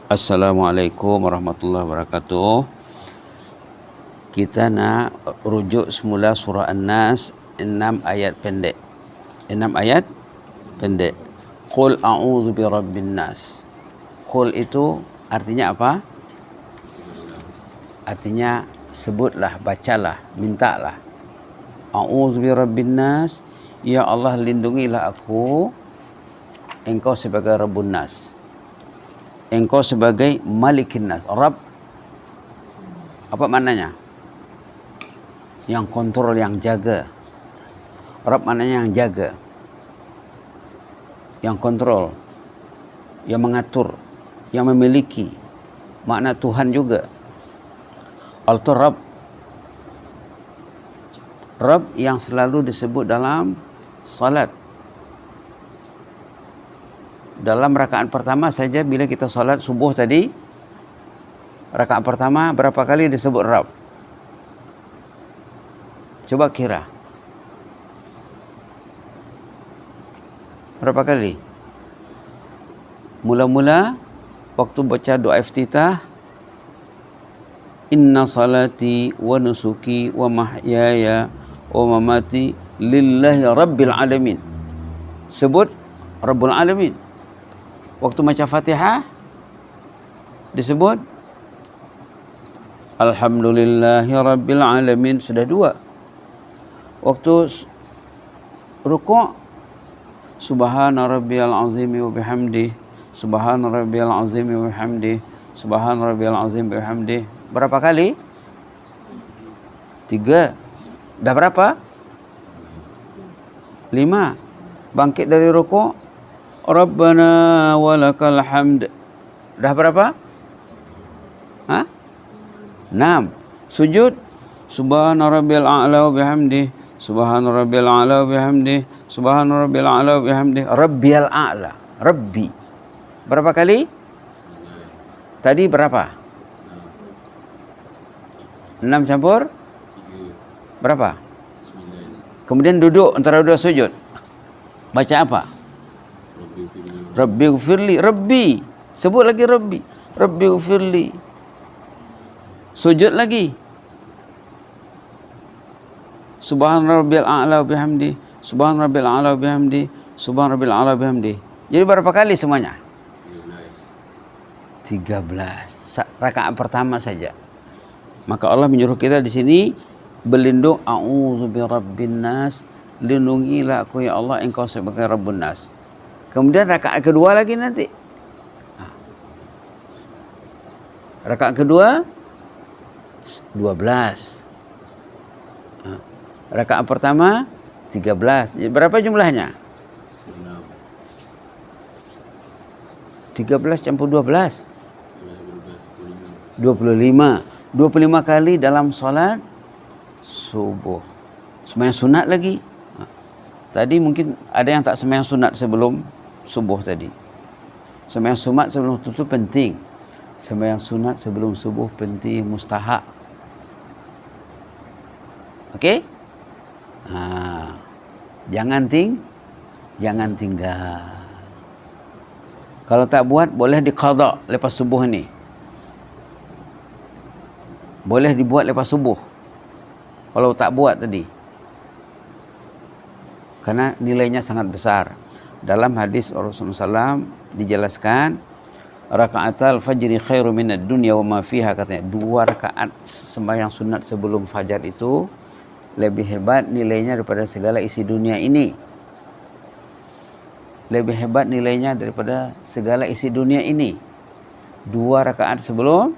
Assalamualaikum warahmatullahi wabarakatuh. Kita nak rujuk semula surah An-Nas, 6 ayat pendek. 6 ayat pendek. Qul a'udzu birabbin nas. Qul itu artinya apa? Artinya sebutlah, bacalah, mintalah. A'udzu birabbin nas, ya Allah lindungilah aku, engkau sebagai Rabbun Nas. Engkau sebagai Malikin Nas. Rabb apa maknanya? Yang kontrol, yang jaga. Rabb maknanya yang jaga, yang kontrol, yang mengatur, yang memiliki. Makna Tuhan juga. Alto Rabb, Rabb yang selalu disebut dalam salat. Dalam rakaat pertama saja, bila kita salat subuh tadi, rakaat pertama berapa kali disebut Rabb? Coba kira. Berapa kali? Mula-mula waktu baca doa iftitah, inna salati wa nusuki wa mahyaya wa mamati lillahi rabbil alamin. Sebut Rabbul Alamin. Waktu baca Fatihah disebut alhamdulillahi rabbil alamin, sudah 2. Waktu rukuk subhana rabbiyal azim wa bihamdi, subhana rabbiyal azim wa bihamdi, subhana rabbiyal azim wa bihamdi. Berapa kali? 3. Dah berapa? 5. Bangkit dari rukuk, Rabbana walakal hamd. Dah berapa? 6. Sujud, subhana rabbiyal a'la wa bihamdi, subhana rabbiyal a'la wa bihamdi, subhana rabbiyal a'la wa bihamdi. Rabbiyal a'la, Rabbi. Berapa kali? Tadi berapa? 6 campur berapa? 9. Kemudian duduk antara dua sujud. Baca apa? Rabbi ghfirli. Rabbi. Sebut lagi Rabbi. Rabbi ghfirli. Sujud lagi. Subhana rabbiyal a'la wa bihamdi, subhana rabbiyal a'la wa bihamdi, subhana rabbiyal a'la wa bihamdi. Jadi berapa kali semuanya? 13. Rakaat pertama saja. Maka Allah menyuruh kita di sini berlindung, a'udzu birabbin nas, lindungilah aku ya Allah engkau sebagai Rabbun Nas. Kemudian rakaat kedua lagi nanti. Rakaat kedua 12. Rakaat pertama 13. Berapa jumlahnya? 13 campur 12. 25. 25 kali dalam solat subuh. Sembahyang sunat lagi. Tadi mungkin ada yang tak sembahyang sunat sebelum subuh tadi. Sembahyang sunat sebelum itu penting. Sembahyang sunat sebelum subuh penting, mustahab. Okey? Jangan tinggal. Kalau tak buat boleh diqada lepas subuh ni. Boleh dibuat lepas subuh. Kalau tak buat tadi. Karena nilainya sangat besar. Dalam hadis Rasulullah SAW dijelaskan, raka'atal fajri khairu minad dunya wa ma fiha, katanya 2 rakaat sembahyang sunat sebelum fajar itu lebih hebat nilainya daripada segala isi dunia ini. Lebih hebat nilainya daripada segala isi dunia ini. 2 rakaat sebelum,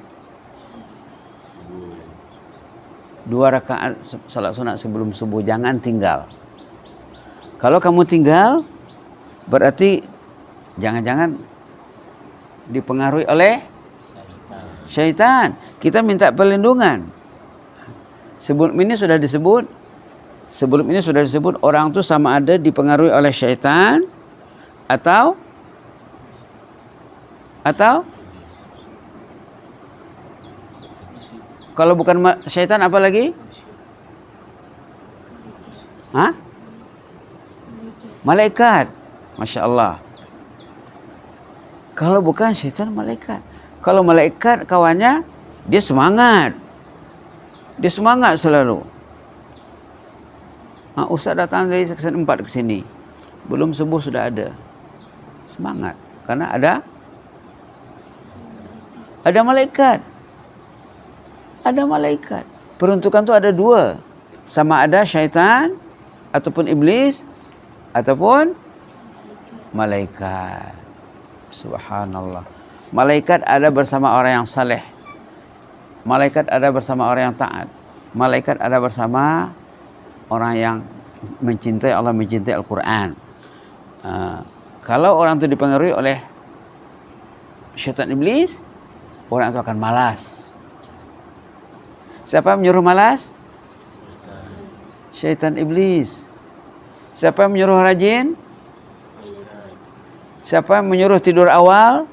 2 rakaat salat sunat sebelum subuh. Jangan tinggal. Kalau kamu tinggal, berarti jangan-jangan dipengaruhi oleh syaitan. Kita minta perlindungan. Sebelum ini sudah disebut orang itu sama ada dipengaruhi oleh syaitan atau kalau bukan syaitan apa lagi? Malaikat. Masya Allah. Kalau bukan syaitan, malaikat. Kalau malaikat kawannya, dia semangat. Dia semangat selalu. Ustaz datang dari seksi 4 ke sini. Belum subuh sudah ada. Semangat. Karena ada malaikat. Ada malaikat. Peruntukan tu ada 2. Sama ada syaitan ataupun iblis ataupun malaikat. Subhanallah. Malaikat ada bersama orang yang saleh. Malaikat ada bersama orang yang taat. Malaikat ada bersama orang yang mencintai Allah, mencintai Al-Quran. Kalau orang itu dipengaruhi oleh syaitan iblis, orang itu akan malas. Siapa yang menyuruh malas? Syaitan iblis. Siapa yang menyuruh rajin? Siapa yang menyuruh tidur awal?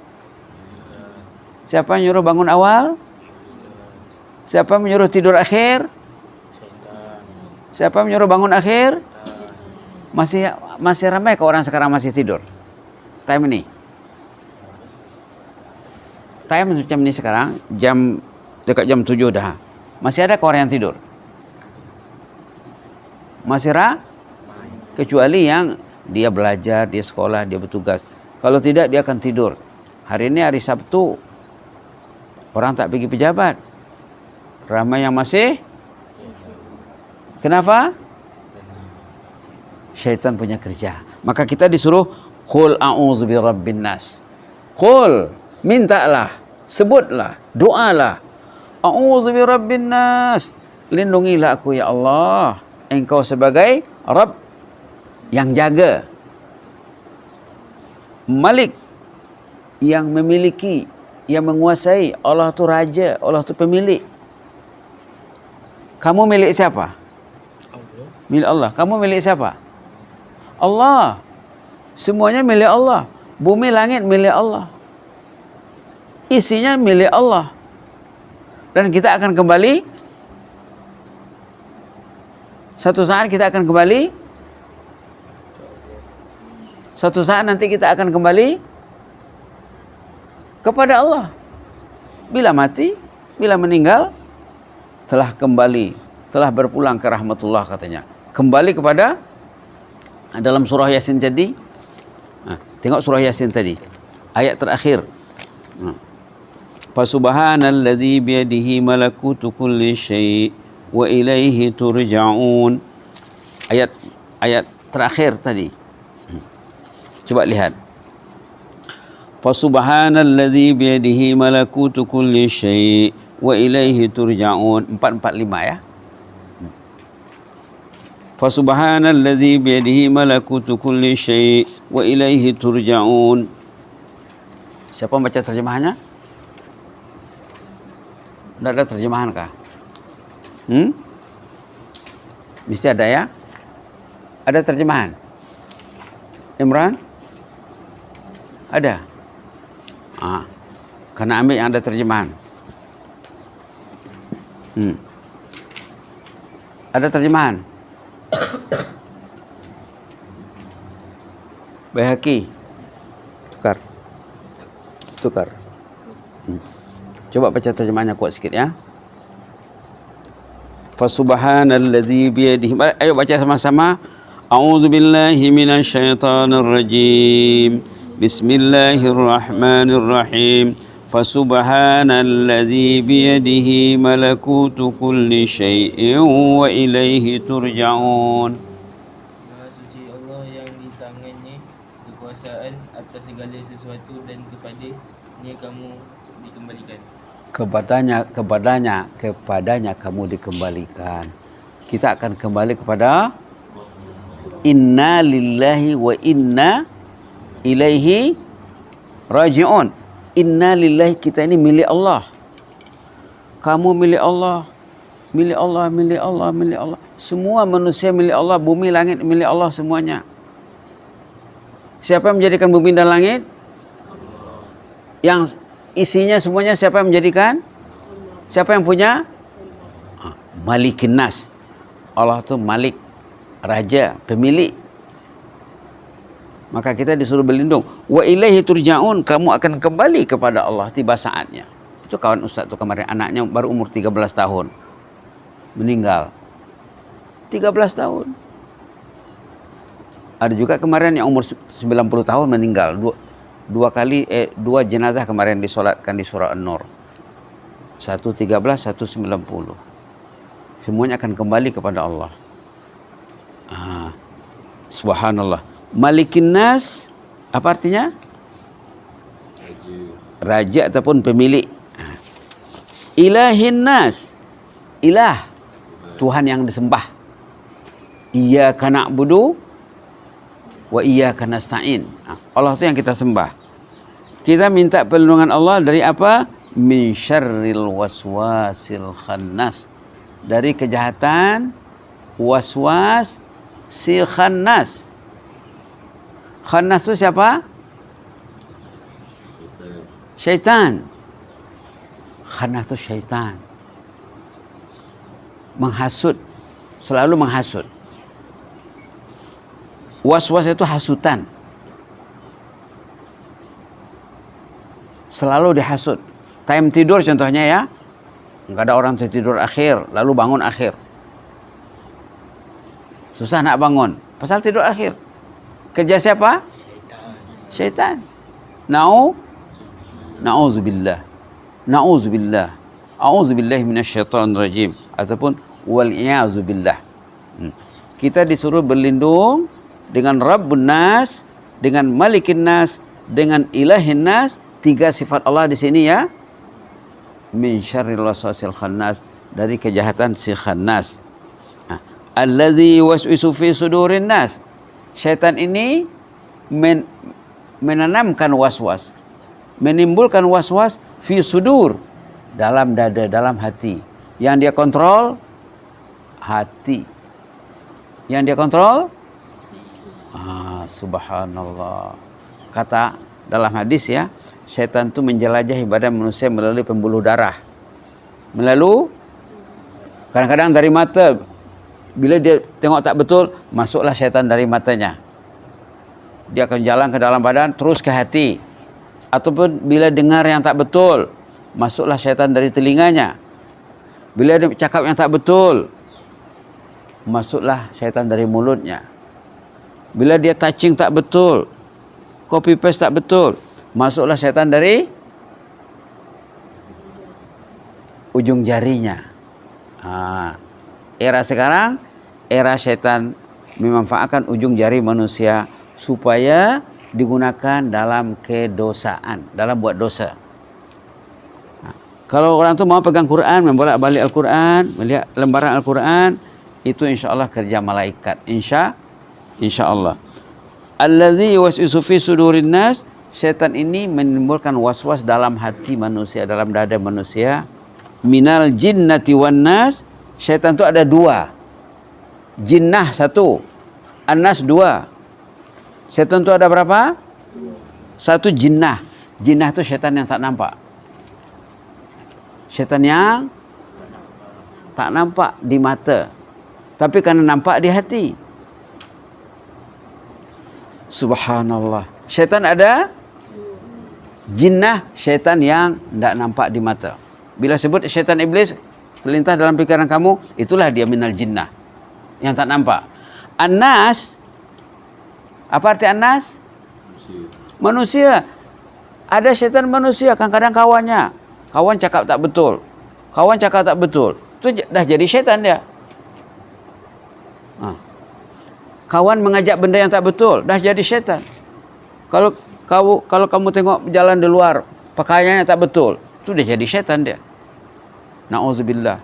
Siapa yang menyuruh bangun awal? Siapa yang menyuruh tidur akhir? Siapa yang menyuruh bangun akhir? Masih ramai ke orang sekarang masih tidur? Time ini. Time macam ini sekarang, dekat jam 7 dah. Masih ada ke orang yang tidur? Masih kecuali yang dia belajar, dia sekolah, dia bertugas. Kalau tidak, dia akan tidur. Hari ini hari Sabtu, orang tak pergi pejabat. Ramai yang masih. Kenapa? Syaitan punya kerja. Maka kita disuruh qul a'udzu birabbin nas. Qul, mintalah, sebutlah, doalah. A'udzu birabbin nas. Lindungilah aku ya Allah. Engkau sebagai Rabb yang jaga. Malik yang memiliki, yang menguasai. Allah tu raja, Allah tu pemilik. Kamu milik siapa? Allah. Milik Allah. Kamu milik siapa? Allah. Semuanya milik Allah. Bumi langit milik Allah. Isinya milik Allah. Dan kita akan kembali. Satu saat kita akan kembali. Suatu saat nanti kita akan kembali kepada Allah. Bila mati, bila meninggal, telah kembali, telah berpulang ke rahmatullah katanya. Kembali kepada dalam surah Yasin tadi. Tengok surah Yasin tadi. Ayat terakhir. Fasubhanalladzi biyadihi malakutu kulli syai' wa ilaihi turja'un. Ayat terakhir tadi. Coba lihat. Fasubhanalladzi biyadihi malakutu kulli syai' wa ilaihi turja'un. 445 ya. Fasubhanalladzi biyadihi malakutu kulli syai' wa ilaihi turja'un. Siapa baca terjemahannya? Tidak ada terjemahan kah? Mesti ada ya? Ada terjemahan? Imran? Ada? Karena ambil yang ada terjemahan. Ada terjemahan? Baihaqi. Tukar. Coba baca terjemahannya kuat sikit ya. Fasubhanalladzi biyadihi. Ayo baca sama-sama. A'udzu billahi minasyaitonir rajim. Bismillahirrahmanirrahim. Fasubhanalladzi biyadihi malakutu kulli syai'in wa ilaihi turja'un. Maha suci Allah yang di tangannya kekuasaan atas segala sesuatu dan kepadanya kamu dikembalikan. Kepadanya kamu dikembalikan. Kita akan kembali kepada inna lillahi wa inna ilaihi raji'un. Inna lillahi, kita ini milik Allah. Kamu milik Allah. Milik Allah, milik Allah, milik Allah. Semua manusia milik Allah. Bumi, langit milik Allah semuanya. Siapa yang menjadikan bumi dan langit? Yang isinya semuanya siapa yang menjadikan? Siapa yang punya? Malikin nas. Allah tu malik, raja, pemilik. Maka kita disuruh berlindung. Wa ilaihi turja'un, kamu akan kembali kepada Allah tiba saatnya. Itu kawan Ustaz tuh kemarin, anaknya baru umur 13 tahun. Meninggal. 13 tahun. Ada juga kemarin yang umur 90 tahun meninggal. Dua jenazah kemarin disolatkan di surah An-Nur. 113, 190. Semuanya akan kembali kepada Allah. Subhanallah. Malikin nas, apa artinya? Raja ataupun pemilik. Ilahin nas, ilah, Tuhan yang disembah. Iyyaka na'budu wa iyyaka nasta'in. Allah itu yang kita sembah. Kita minta perlindungan Allah dari apa? Min syarril waswasil khannas, dari kejahatan waswas si khannas. Khannas itu siapa? Syaitan. Khannas itu syaitan. Menghasut, selalu menghasut. Was-was itu hasutan. Selalu dihasut. Time tidur contohnya ya. Enggak ada orang tidur akhir, lalu bangun akhir. Susah nak bangun, pasal tidur akhir. Kerja siapa? Syaitan. Na'udzubillah. Na'udzubillah. A'udzubillahi minasyaitonir rajim. Ataupun wal'iyazubillah. Kita disuruh berlindung dengan Rabbun Nas, dengan Malikin Nas, dengan Ilahin Nas. 3 sifat Allah di sini ya. Min syarril waswasil khannas, dari kejahatan si khannas. Allazi waswisu fi sudurin nas. Syaitan ini menanamkan waswas, menimbulkan waswas fi sudur, dalam dada, dalam hati. Yang dia kontrol hati. Yang dia kontrol subhanallah. Kata dalam hadis ya, syaitan itu menjelajahi badan manusia melalui pembuluh darah. Melalui kadang-kadang dari mata. Bila dia tengok tak betul, masuklah syaitan dari matanya. Dia akan jalan ke dalam badan, terus ke hati. Ataupun bila dengar yang tak betul, masuklah syaitan dari telinganya. Bila dia cakap yang tak betul, masuklah syaitan dari mulutnya. Bila dia touching tak betul, copy paste tak betul, masuklah syaitan dari ujung jarinya. Era sekarang, era syaitan memanfaatkan ujung jari manusia supaya digunakan dalam kedosaan, dalam buat dosa. Kalau orang tu mau pegang Quran, membolak-balik Al-Quran, melihat lembaran Al-Quran, itu insya-Allah kerja malaikat. Insya-Allah. Allazi waswisu fi sudurin nas, syaitan ini menimbulkan was-was dalam hati manusia, dalam dada manusia. Minal jinnati wan nas. Syaitan itu ada 2. Jinnah 1, An-Nas 2. Syaitan itu ada berapa? 1 jinnah. Jinnah itu syaitan yang tak nampak. Syaitan yang tak nampak di mata, tapi karena nampak di hati. Subhanallah. Syaitan ada jinnah, syaitan yang tak nampak di mata. Bila sebut syaitan iblis terlintas dalam pikiran kamu, itulah dia minal jinnah, yang tak nampak. An-Nas, apa arti An-Nas? Manusia. Ada syaitan manusia, kadang-kadang kawannya. Kawan cakap tak betul. Itu dah jadi syaitan dia. Kawan mengajak benda yang tak betul, dah jadi syaitan. Kalau kamu tengok jalan di luar, pakaiannya tak betul, itu dah jadi syaitan dia. Na'udzubillah.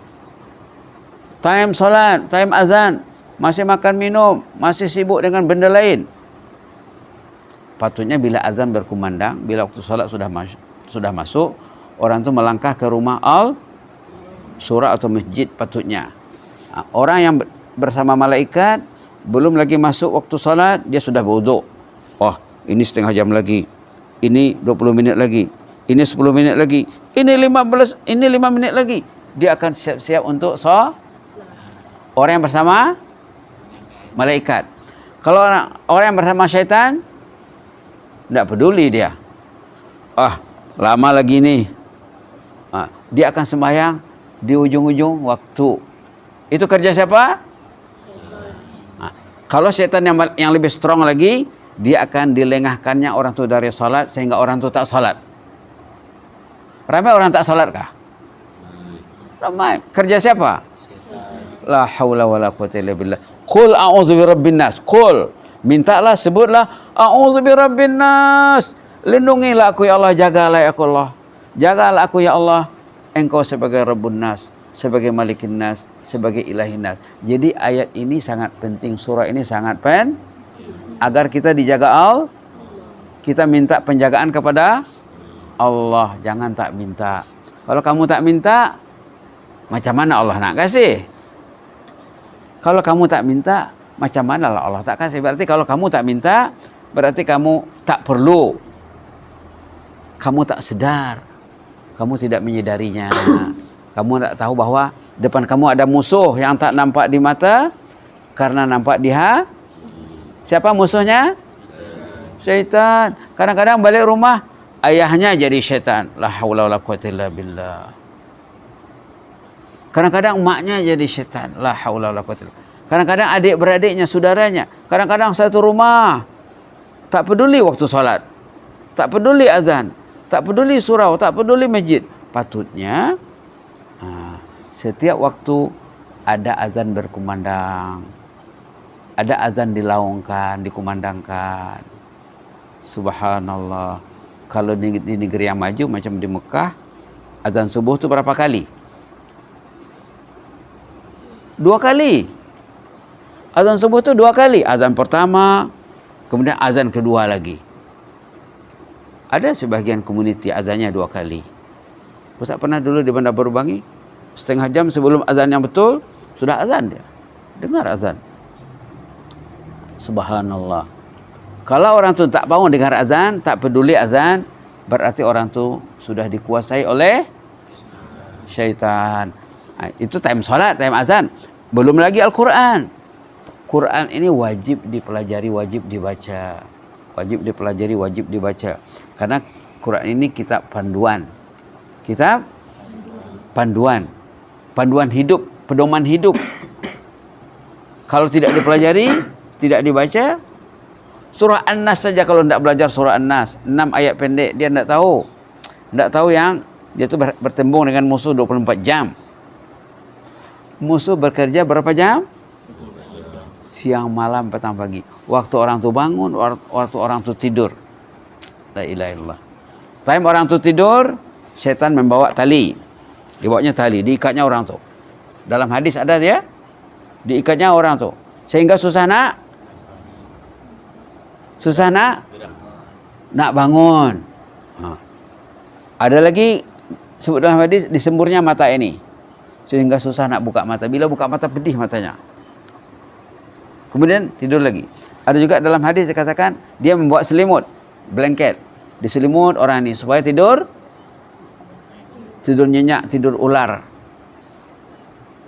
Time solat, time azan, masih makan minum, masih sibuk dengan benda lain. Patutnya bila azan berkumandang, bila waktu solat sudah masuk, orang tu melangkah ke rumah surah atau masjid patutnya. Orang yang bersama malaikat belum lagi masuk waktu solat, dia sudah berwuduk. Oh, ini setengah jam lagi. Ini 20 minit lagi. Ini 10 menit lagi. Ini 5 menit lagi. Dia akan siap-siap untuk orang yang bersama malaikat. Kalau orang yang bersama syaitan, Tidak peduli dia. Lama lagi ni. Dia akan sembahyang di ujung-ujung waktu. Itu kerja siapa? Kalau syaitan yang lebih strong lagi, dia akan dilengahkannya orang tu dari salat sehingga orang tu tak salat. Ramai orang tak salat kah? Ramai. Kerja siapa? La haula wala quwwata illa billah. Qul a'udzu birabbin nas. Qul, mintalah, sebutlah, a'udzu birabbin nas. Lindungilah aku ya Allah, jagalah ya Allah. Jagalah aku ya Allah. Engkau sebagai Rabbun nas, sebagai Malikin nas, sebagai Ilahin nas. Jadi ayat ini sangat penting, surah ini sangat agar kita dijaga Allah. Kita minta penjagaan kepada Allah, jangan tak minta. Kalau kamu tak minta, macam mana Allah nak kasih? Kalau kamu tak minta, macam mana Allah tak kasih? Berarti kalau kamu tak minta, berarti kamu tak perlu. Kamu tak sedar. Kamu tidak menyadarinya. Kamu tak tahu bahwa depan kamu ada musuh yang tak nampak di mata karena nampak di hati. Siapa musuhnya? Syaitan. Kadang-kadang balik rumah, ayahnya jadi syaitan. La haula wala quwwata illa billah. Kadang-kadang maknya jadi syaitan. La haula wala quwwata illa billah. Kadang-kadang adik-beradiknya, saudaranya. Kadang-kadang satu rumah. Tak peduli waktu salat. Tak peduli azan. Tak peduli surau. Tak peduli masjid. Patutnya setiap waktu ada azan berkumandang. Ada azan dilaungkan, dikumandangkan. Subhanallah. Kalau di negeri yang maju macam di Mekah, azan subuh tu berapa kali? 2 kali. Azan subuh tu 2 kali. Azan pertama, kemudian azan kedua lagi. Ada sebahagian komuniti azannya 2 kali. Ustaz pernah dulu di Bandar Baru Bangi, setengah jam sebelum azan yang betul, sudah azan dia. Dengar azan. Subhanallah. Kalau orang tu tak bangun dengar azan, tak peduli azan, berarti orang tu sudah dikuasai oleh syaitan. Itu time solat, time azan. Belum lagi Al-Quran. Quran ini wajib dipelajari, wajib dibaca. Wajib dipelajari, wajib dibaca. Karena Quran ini kitab panduan. Kitab panduan. Panduan hidup, pedoman hidup. Kalau tidak dipelajari, tidak dibaca, surah An-Nas saja kalau tidak belajar surah An-Nas, 6 ayat pendek, dia tidak tahu. Tidak tahu yang dia tu bertembung dengan musuh 24 jam. Musuh bekerja berapa jam? Siang, malam, petang, pagi. Waktu orang tu bangun, waktu orang tu tidur. La ilaha illallah. Time orang tu tidur, syaitan membawa tali. Dibawanya tali, diikatnya orang tu. Dalam hadis ada dia, diikatnya orang tu. Sehingga susah nak bangun. Ada lagi sebut dalam hadis, disemburnya mata ini. Sehingga susah nak buka mata. Bila buka mata, pedih matanya. Kemudian tidur lagi. Ada juga dalam hadis dikatakan dia membawa selimut, blanket, diselimut orang ini supaya tidur nyenyak, tidur ular.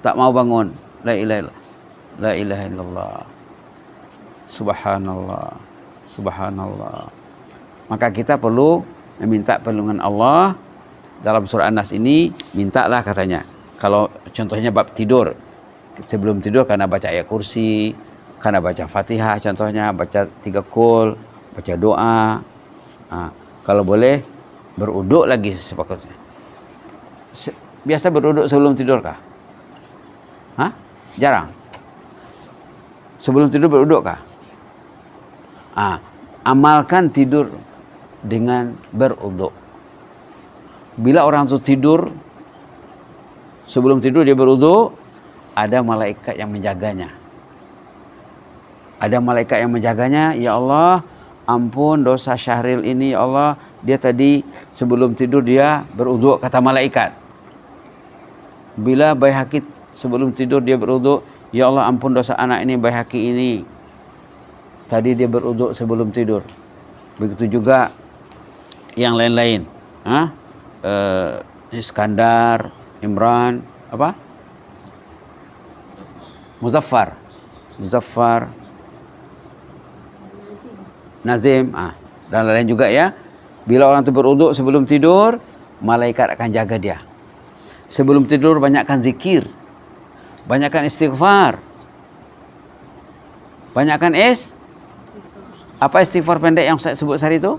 Tak mau bangun. La ilaha illallah. La ilaha illallah. Subhanallah. Subhanallah. Maka kita perlu meminta perlindungan Allah. Dalam surah An-Nas ini mintalah katanya. Kalau contohnya bab tidur, sebelum tidur karena baca ayat kursi, karena baca Fatihah contohnya, baca 3 qul, baca doa. Kalau boleh beruduk lagi sepakatnya. Biasa beruduk sebelum tidur kah? Jarang. Sebelum tidur beruduk kah? Amalkan tidur dengan beruduk. Bila orang itu tidur, sebelum tidur dia beruduk, ada malaikat yang menjaganya. Ada malaikat yang menjaganya. Ya Allah, ampun dosa Syahril ini ya Allah. Dia tadi sebelum tidur dia beruduk, kata malaikat. Bila Baihaqi sebelum tidur dia beruduk, ya Allah ampun dosa anak ini Baihaqi ini. Tadi dia beruduk sebelum tidur. Begitu juga yang lain-lain. Iskandar, Imran, apa? Muzaffar, Nazim, Dan lain juga ya, bila orang itu beruduk sebelum tidur, malaikat akan jaga dia. Sebelum tidur banyakkan zikir, banyakkan istighfar, banyakkan apa istighfar pendek yang saya sebut hari itu?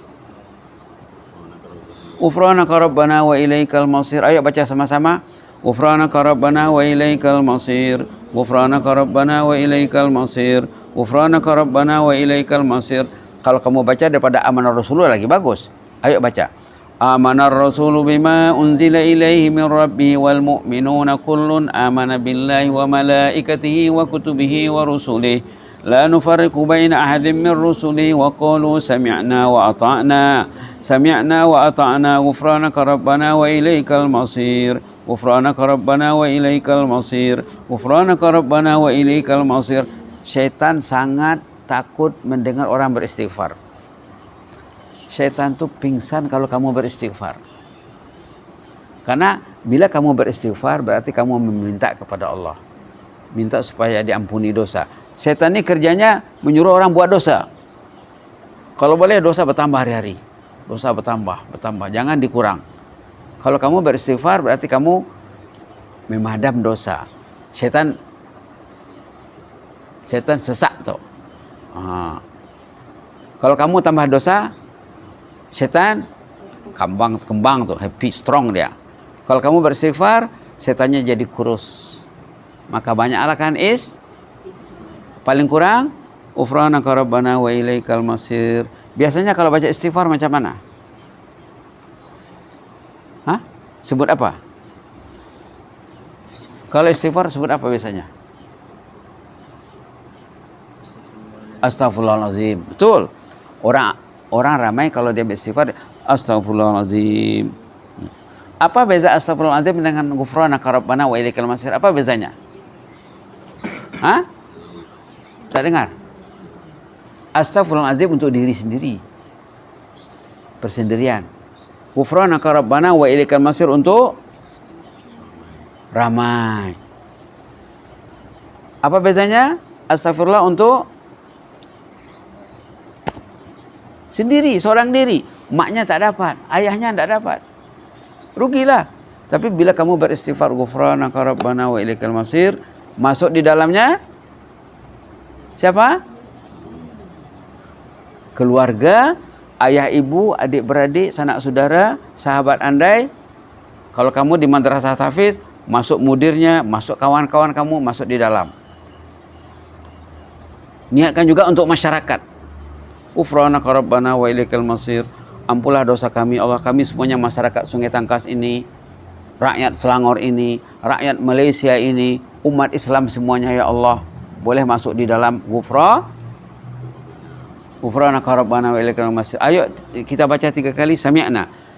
Ghufranaka rabbana wa ilaikal masir. Ayo baca sama-sama. Ghufranaka rabbana wa ilaikal masir. Ghufranaka rabbana wa ilaikal masir. Ghufranaka rabbana wa ilaikal masir. Kalau kamu baca daripada amanar Rasulullah lagi bagus. Ayo baca. Amanar Rasulu bima unzila ilaihi min rabbihi wal mu'minuna kullun amana billahi wa malaikatihi wa kutubihi wa rusulihi la nufarriqu baina ahadin min rusulihi wa qalu sami'na wa ata'na ghufranaka rabbana wa ilaikal masir ghufranaka rabbana wa ilaikal masir ghufranaka rabbana wa ilaikal masir. Syaitan sangat takut mendengar orang beristighfar. Syaitan tu pingsan kalau kamu beristighfar. Karena bila kamu beristighfar berarti kamu meminta kepada Allah, minta supaya diampuni dosa. Syaitan ini kerjanya menyuruh orang buat dosa. Kalau boleh dosa bertambah hari-hari. Dosa bertambah, jangan dikurang. Kalau kamu beristighfar berarti kamu memadam dosa. Syaitan sesak tuh. Kalau kamu tambah dosa, syaitan kembang tuh, happy, strong dia. Kalau kamu beristighfar, syaitannya jadi kurus. Maka banyaklah kan paling kurang ghufranaka rabbana wa ilaikal masir. Biasanya kalau baca istighfar macam mana? Sebut apa? Kalau istighfar sebut apa biasanya? Astaghfirullahalazim. Betul. Orang ramai kalau dia beristighfar astaghfirullahalazim. Apa beza astaghfirullahalazim dengan ghufranaka rabbana wa ilaikal masir? Apa bezanya? Tak dengar? Astaghfirullahalazim untuk diri sendiri, persendirian. Ghufranaka rabbana wa ilaikal masir untuk ramai. Apa bezanya? Astaghfirullah untuk sendiri, seorang diri. Maknya tak dapat, ayahnya tak dapat, rugilah. Tapi bila kamu beristighfar ghufranaka rabbana wa ilaikal masir, masuk di dalamnya siapa? Keluarga, ayah ibu, adik beradik, sanak saudara, sahabat andai. Kalau kamu di madrasah tahfiz, masuk mudirnya, masuk kawan-kawan kamu, masuk di dalam. Niatkan juga untuk masyarakat. Ghufranaka rabbana wa ilaikal masir. Ampunlah dosa kami Allah, kami semuanya masyarakat Sungai Tangkas ini, rakyat Selangor ini, rakyat Malaysia ini, umat Islam semuanya ya Allah, boleh masuk di dalam ghufranaka rabbana wa ilaikal masir. Ayo kita baca 3 kali.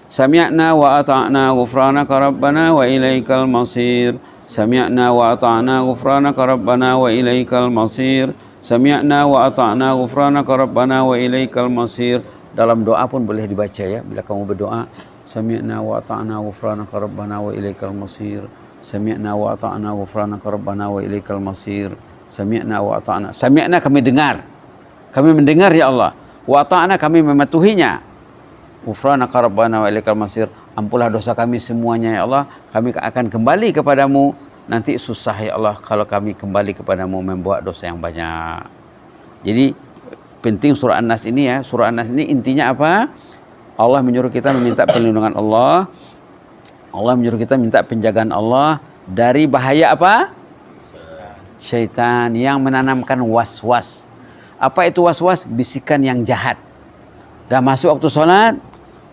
Sami'na wa ata'na ghufranaka rabbana wa ilaikal masir. Sami'na wa ata'na ghufranaka rabbana wa ilaikal masir. Sami'na wa ata'na ghufranaka rabbana wa ilaikal masir. Dalam doa pun boleh dibaca ya. Bila kamu berdoa, sami'na wa ata'na ghufranaka rabbana wa ilaikal masir. Sami'na wa ata'na ghufranaka rabbana wa ilaikal masir. Sami'na wa ata'na. Sami'na kami dengar. Kami mendengar ya Allah. Wa ata'na kami mematuhinya. Ghufranaka rabbana wa ilaikal masir. Ampunlah dosa kami semuanya ya Allah. Kami akan kembali kepadamu. Nanti susah ya Allah kalau kami kembali kepadamu membuat dosa yang banyak. Jadi penting surah An-Nas ini ya. Surah An-Nas ini intinya apa? Allah menyuruh kita meminta perlindungan Allah. Allah menyuruh kita minta penjagaan Allah dari bahaya apa? Syaitan yang menanamkan was-was. Apa itu was-was? Bisikan yang jahat. Dah masuk waktu solat,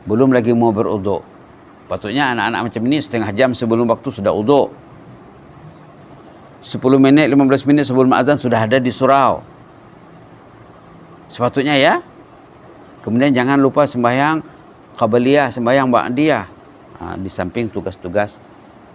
belum lagi mau beruduk. Patutnya anak-anak macam ini setengah jam sebelum waktu sudah uduk. 10 minit, 15 minit sebelum azan sudah ada di surau. Sepatutnya ya. Kemudian jangan lupa sembahyang qabliyah, sembahyang ba'diyah. Di samping tugas-tugas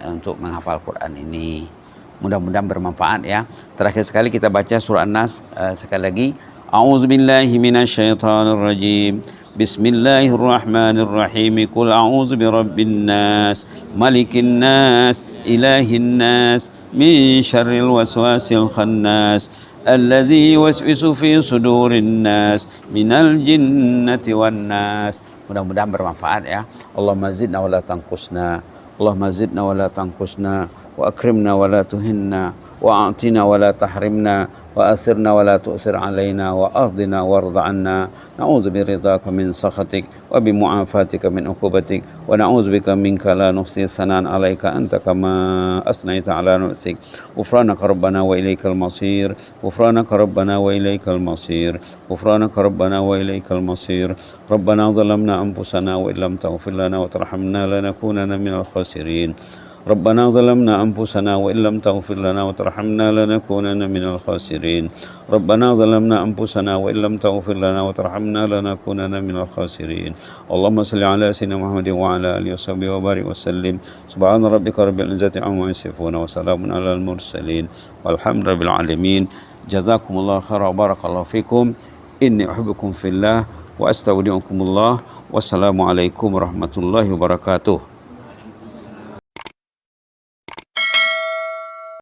untuk menghafal Quran ini. Mudah-mudahan bermanfaat ya. Terakhir sekali kita baca surah An-Nas sekali lagi. A'udzubillahi minasyaitonirrajim. Bismillahirrahmanirrahim. Qul a'udzu birabbin nas, malikin nas, ilahin nas, min syarril waswasil khannas, الذي يوسوس في صدور الناس من الجنة والناس. Mudah-mudahan bermanfaat ya. Allahumma zidna wa la tanqusna, Allahumma zidna wa la tanqusna, wa akrimna wa la tuhinna, wa a'tina wa la tahrimna, wa asirna wa la tu'sir alaina, wa ardina warda anna. Na'udzu biridhaka min sakhatik wa bi mu'afatika min uqubatik, wa na'udzu bika minka la nuhsi sanan alaika anta kama asnaita ala nafsik. Ghufranaka rabbana wa ilaikal masir, ghufranaka rabbana wa ilaikal masir, ghufranaka rabbana wa ilaikal masir. Rabbana zalamna anfusana wa illam taghfir lana wa tarhamna lanakunanna minal khasirin. ربنا ظلمنا أنفسنا وإن لم تغفر لنا وترحمنا لنكونن من الخاسرين. ربنا ظلمنا أنفسنا وإن لم تغفر لنا وترحمنا لنكونن من الخاسرين. اللهم صل على سيدنا محمد وعلى آله وصحبه وبارك وسلم. سبحان ربك رب العزة عما يصفون وسلام على المرسلين والحمد لله رب العالمين. جزاكم الله خيرا وبارك الله فيكم. إني أحبكم في الله وأستودعكم الله. والسلام عليكم ورحمة الله وبركاته.